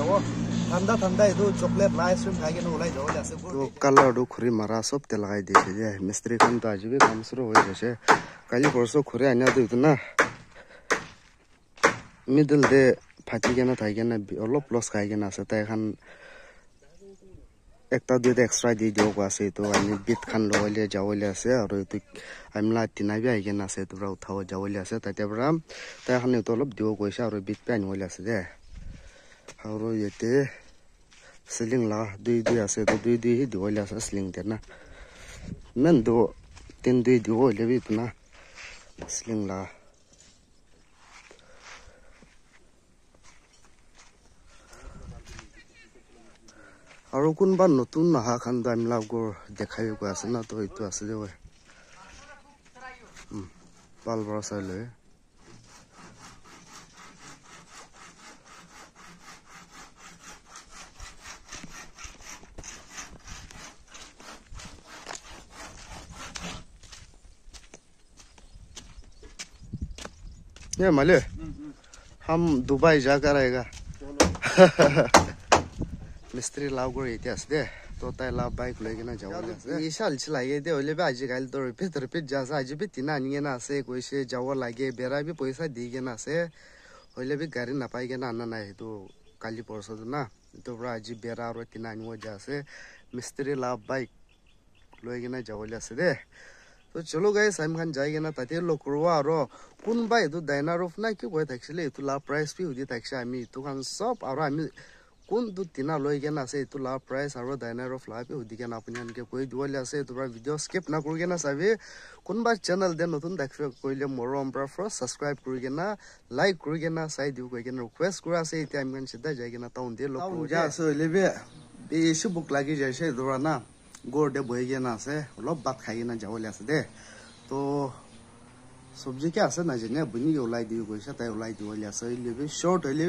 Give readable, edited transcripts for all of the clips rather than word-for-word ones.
जाओ ठंडा ठंडा ये तो चॉकलेट आइसक्रीम खाएंगे ना उलाई जाओ जैसे तो कलर दो खुरी मारा सब ते लगाई दे छे मिस्त्री खान तो आज भी काम शुरू हो जैसे काली परसो खुरे आना तो इतना मिडल दे फाटी के ना थाई के ना ओलो प्लस खाई के ना सता खान একটা দুইটা এক্সট্রা দি দিও আছে তো আমি বিট খান লইলে যাওলে আছে আর তো আমলা তিনাবি আইগে না আছে তোরা উঠাও যাওলে আছে তাতে বরাম তাই খানে তো অলপ দিও কইছে আর বিট পানি হইলে আছে দে আর এতে সিলিং লা দুই দুই আছে তো দুই দুই দিওলে আছে সিলিং তে না মেন দো তিন দুই দিওলে বিট না সিলিং লা আৰু কোনবা নতুন নাহা খান দামলাগৰ দেখাই গৈ আছে না তো এইটো আছে যে পাল বৰা চাইলে ये माले हम दुबई जाकर आएगा मिस्त्री लाव करे इतिहास दे तो ताई लाव बाइक लेके ना जाओले से ये साल चलाए दे ओले बे आज काल तो रिपीट जासा आज भी तिना निए ना से कोई से जाओ लागे बेरा भी पैसा दिगे ना से ओले भी गाड़ी ना पाएगे ना ना है तो काली परसो ना तो बड़ा आज बेरा और तिना निओ जासे मिस्त्री लाव बाइक लेके ना जाओले से दे तो चलो गाइस हम खान जाएंगे ना ताते लोग करवा और कौन बाय तो डायनार ऑफ ना क्यों कोई एक्चुअली तो लाव प्राइस भी होती टैक्स आमी तो खान सब और आमी কোন দু তিনা লৈ কেনা আছে এটো লাভ প্ৰাইস আৰু ডাইনাৰ অফ লাভ উদি কেনা আপুনি আনকে কৈ দিবলে আছে তোৰা ভিডিও স্কিপ না কৰি কেনা চাবি কোনবা চেনেল দে নতুন দেখবে কইলে মৰম পৰা ফাৰ্ষ্ট সাবস্ক্ৰাইব কৰি কেনা লাইক কৰি কেনা চাই দিও কৈ কেনা ৰিকুৱেষ্ট কৰা আছে এতিয়া আমি সিধা যাই কেনা টাউন দে লক যা আছে লেবে বেছি বুক লাগি যাইছে দৰা না গোৰ দে বহি কেনা আছে অলপ ভাত খাই কেনা যাবলে আছে দে তো সবজি কি আছে না জেনে বনি ওলাই দিও কৈছে তাই ওলাই দিবলে আছে লেবে শৰ্ট হইলে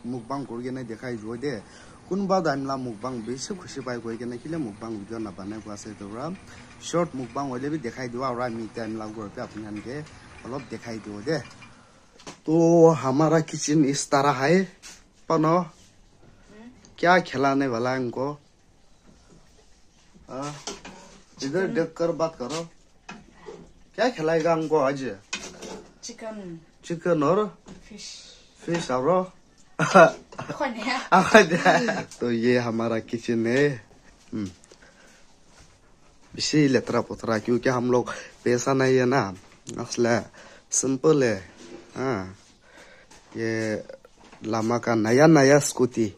mukbang kuri kena dekhai jo de kunba daimla mukbang beshi khushi pai koi kena kile mukbang video na banai ko ase tora short mukbang hole bi dekhai diwa aur ami time la gor pe apni anke olop dekhai dio de to hamara kitchen is tarah hai pano kya khilane wala हमको इधर देखकर बात करो क्या खिलाएगा हमको आज chicken और फिश और तो ये हमारा किचन है इसी लेतरा पुतरा क्योंकि हम लोग पैसा नहीं है ना असला सिंपल है हाँ ये लामा का नया स्कूटी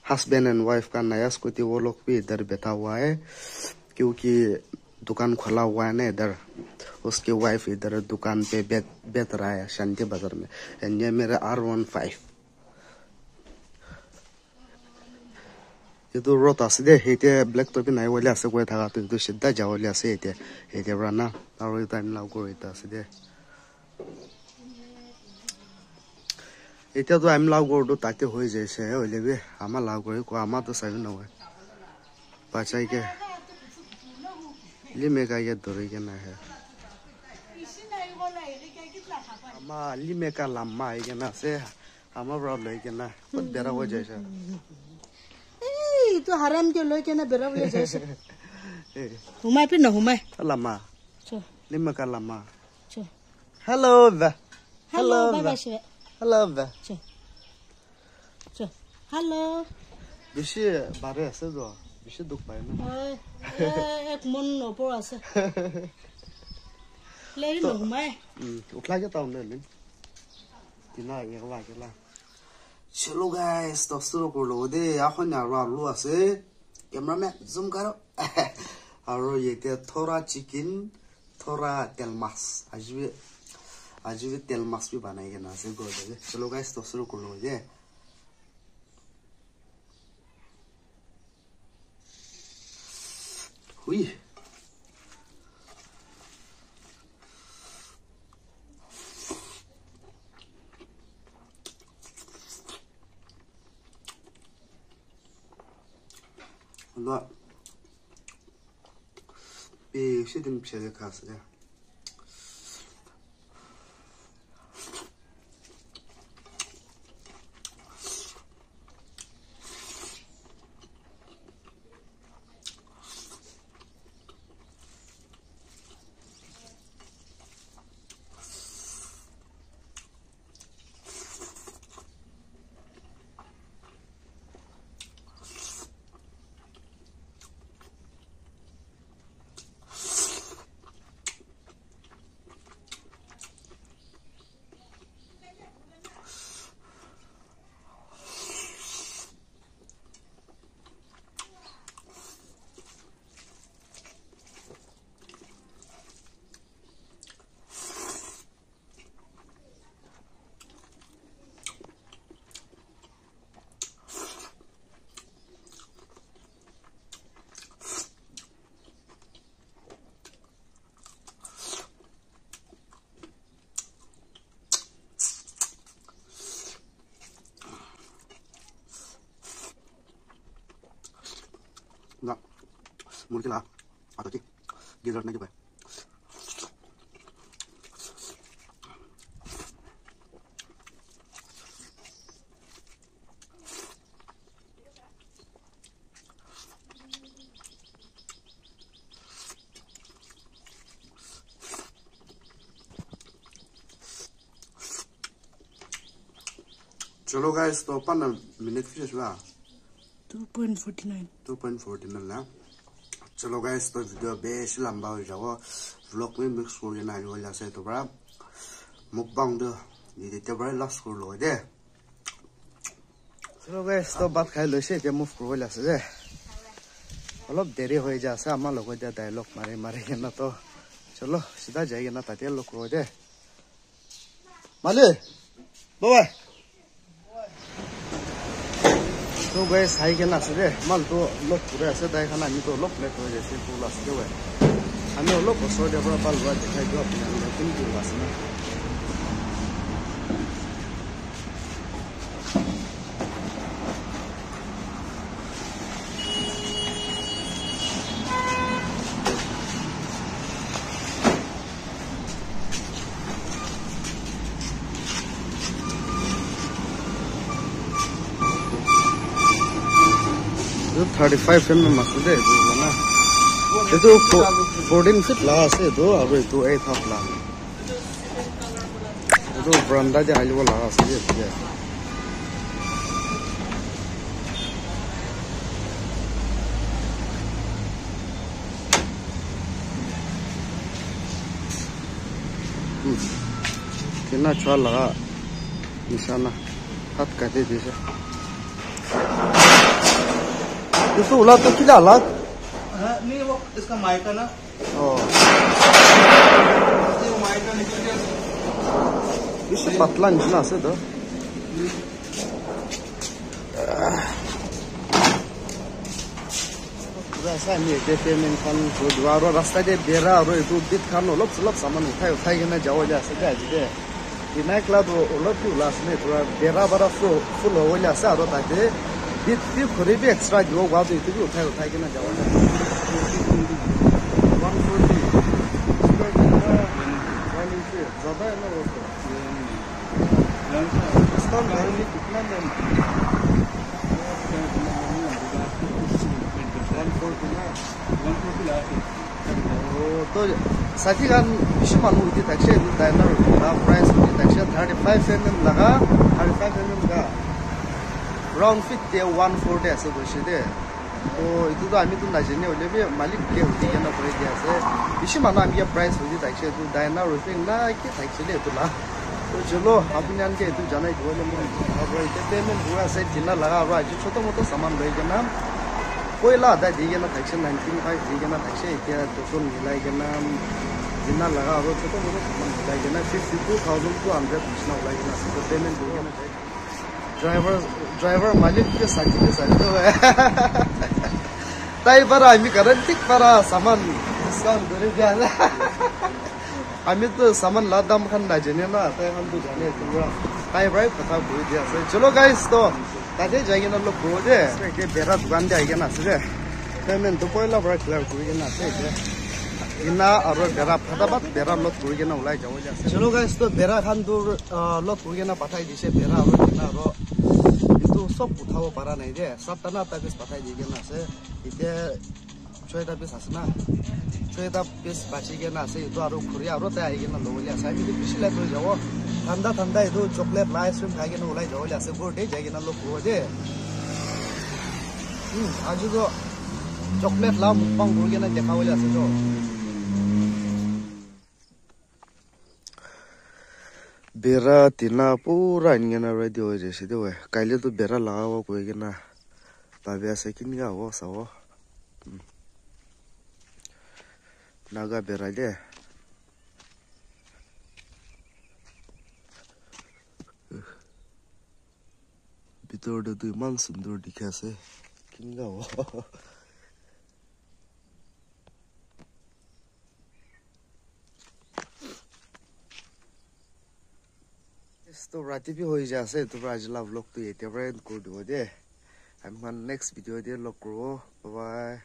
हस्बैंड एंड वाइफ का नया स्कूटी वो लोग भी इधर बैठा हुआ है क्योंकि दुकान खोला हुआ है ना इधर उसकी वाइफ इधर दुकान पे बैठ रहा है शांति बाजार में एंड ये मेरा R15 itu rot ase de hete black top nai wale ase koi thaga to sidda jawale ase hete brana aru time lau koi ta ase de eta to am lau go do tate hoi jaise hoile be ama lau koi ko ama to sai no hai pachai ke lime ka ye dori ke na hai ama lime ka lamma ai ke na se ama bro loi ke na but bera ho jaise itu haram ke loy kena berawle jaise humai pe na humai lama cho lima ka lama cho hello bye bye shiva hello cho hello bishi bare ase do bishi duk pai na ek mon opor ase lerin na humai utla ke taun le tina yela ke la चलो guys तो शुरू कर लो दे এখন আর লো আছে cameraman জুম করো আর এতে थोड़ा চিকেন थोड़ा তেল মাছ আজকে তেল মাছ भी बनाएंगे ना से गो दे चलो गाइस तो शुरू कर लो दे हुई 너 시든 피해 갔어요. না মুরগিলা আতো কি গিজার নাকি ভাই चलो गाइस तो 15 मिनट फिर हुआ 2.49 ना चलो गाइस तो वीडियो बेस लंबा हो जाओ व्लॉग में मिक्स हो गया ना वाला से तो बड़ा मुकबांग दो ये तो बड़ा लास्ट कर लो दे चलो गाइस तो बात खाई लो से के मूव कर वाला से दे অলপ দেরি হয়ে যাচ্ছে আমার লোক দে ডায়লগ মারে মারে না তো চলো সিধা যাই না তাতে লোক রয়ে দে মালে বাবা तो गए साई के ना से माल तो लोग पूरे ऐसे दाई खाना नहीं तो लोग लेट हो जैसे पूरा से हुए हमें लोग को सोच बड़ा पाल हुआ दिखाई दो अपने अंदर तुम क्यों बस ना तो 35 mm मस्त है वो ना ये तो 14 feet लगा से तो अब तो 8 half लगा ये तो बरामदा जे आइल वो लगा से ये कितना अच्छा लगा निशाना हाथ काटे जैसे इसको उला तो किला अलग नहीं वो इसका माइका ना वो माइका निकल गया इसे पतला निकला से तो ऐसा नहीं है कि मैं खान को द्वारा रास्ता के बेरा और ये तो बिट खान लोग सामान उठाए के ना जाओ जा सकते हैं जिधर इन्हें क्लास वो लोग क्यों लास्ट में थोड़ा बेरा बड़ा फुल हो जा सकता है ताकि बिट भी खुद भी एक्स्ट्रा जो वाद इतने भी उठाए के ना जाओ जा 140 ज़्यादा है ना वो तो इसका नहीं कितना में 140 तो साथी का विषय मालूम होती है कि डायनर का प्राइस होती है 35 mm लगा 35 mm का राउंड फिट के 140 ऐसे कुछ है तो इधर तो आमी तो नजने वाले भी मालिक के होती है ना पूरे जैसे विषय मालूम आमी ये प्राइस होती है कि डायनर रोफिंग ना कि एक्चुअली तो ला तो चलो अपने आन के तो जाना ही बोले अब इतने पेमेंट हुआ से जितना लगा हुआ जो छोटा मोटा सामान रहेगा ना कोई ला आधा दिए ना टैक्स 95 दिए ना टैक्स क्या तो मिलाएगा ना जितना लगा हो छोटा मोटा सामान मिलाएगा ना 52,200 पूछना होगा ना तो पेमेंट दिए ना ड्राइवर मालिक के साथ तो ताई पर आमी करन ठीक पर सामान डिस्काउंट करे दिया आमी तो सामान ला दाम खान ना जाने ना ताई हम तो जाने तो ताई भाई पता बोल दिया से चलो गाइस तो ताजे जाएंगे ना लोग बोल दे के बेरा दुकान जाएगा ना से पेमेंट तो पहला बड़ा क्लियर करेंगे ना से इना और बेरा फटाफट बेरा लोग करेंगे ना उलाई जाओ जा चलो गाइस तो बेरा खान दूर लोग करेंगे ना पता ही दिसे बेरा और इना रो itu सब उठाओ पारा नहीं दे सब तना तक पता ही ना से इते छोटा पीस असना छोटा पीस बाची के ना से तो आरो खुरिया आरो ते आएगे ना लोग ले साइड में पिछले ले तो जाओ ठंडा ठंडा ये तो चॉकलेट आइसक्रीम खाएगे ना उलाई जाओ ले से बर्थडे जाएगे ना लोग को दे आज तो चॉकलेट ला मुंग बोल ना देखा वाले से जो बेरा तीना पूरा इनके ना रेडी हो जैसे तो है काले तो बेरा लगा हुआ कोई के ना तभी ऐसे किन का वो सावो नागा बेरा दे बितोर दे तो इमान सुंदर दिखा से किन का वो तो राती भी हो जासे तो आज लाभ लोग तो ये तेरे को दो दे हम नेक्स्ट वीडियो दे लोग करो बाय